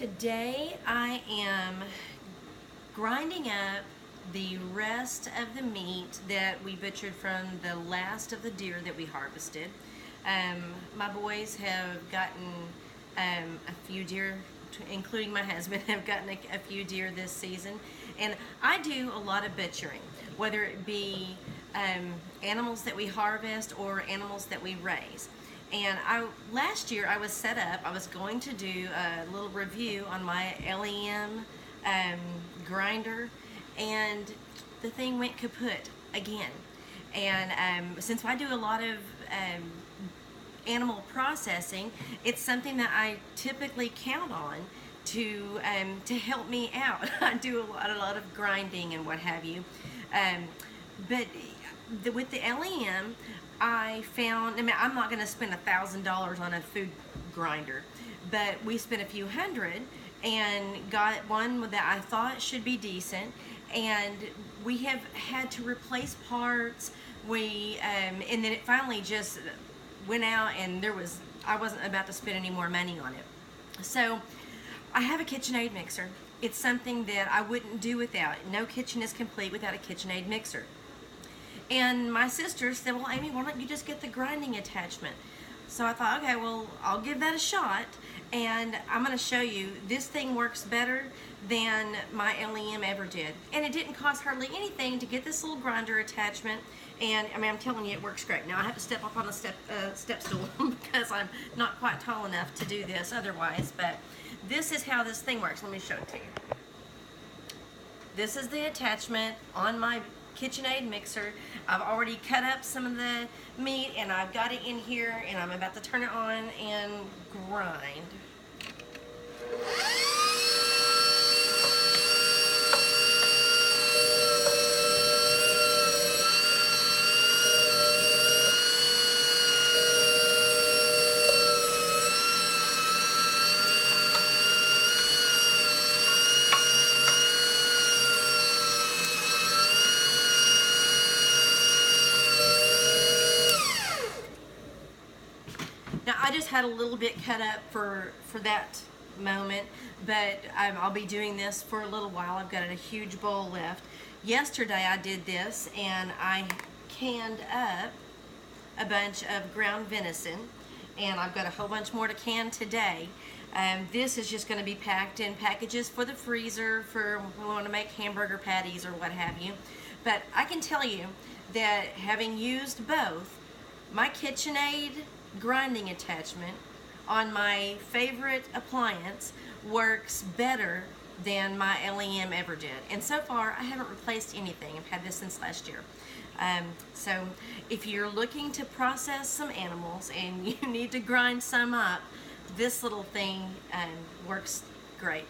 Today I am grinding up the rest of the meat that we butchered from the last of the deer that we harvested. My boys have gotten a few deer, including my husband, have gotten a few deer this season. And I do a lot of butchering, whether it be animals that we harvest or animals that we raise. And last year I was set up, I was going to do a little review on my LEM grinder, and the thing went kaput again. And since I do a lot of animal processing, it's something that I typically count on to help me out. I do a lot of grinding and what have you. But with the LEM, I found, I mean, I'm not going to spend $1,000 on a food grinder, but we spent a few hundred and got one that I thought should be decent. And we have had to replace parts. And then it finally just went out, and I wasn't about to spend any more money on it. So I have a Kitchenaid mixer. It's something that I wouldn't do without. No kitchen is complete without a Kitchenaid mixer. And my sister said, well, Amy, why don't you just get the grinding attachment? So I thought, okay, well, I'll give that a shot, and I'm going to show you this thing works better than my LEM ever did. And it didn't cost hardly anything to get this little grinder attachment, and I mean, I'm telling you, it works great. Now I have to step up on a step stool because I'm not quite tall enough to do this otherwise, but this is how this thing works. Let me show it to you. This is the attachment on my Kitchenaid mixer. I've already cut up some of the meat and I've got it in here, and I'm about to turn it on and grind. Now I just had a little bit cut up for that moment, but I'll be doing this for a little while. I've got a huge bowl left. Yesterday I did this, and I canned up a bunch of ground venison, and I've got a whole bunch more to can today. This is just going to be packed in packages for the freezer for when we want to make hamburger patties or what have you. But I can tell you that having used both, my Kitchenaid grinding attachment on my favorite appliance works better than my LEM ever did. And so far, I haven't replaced anything. I've had this since last year. So if you're looking to process some animals and you need to grind some up, this little thing works great.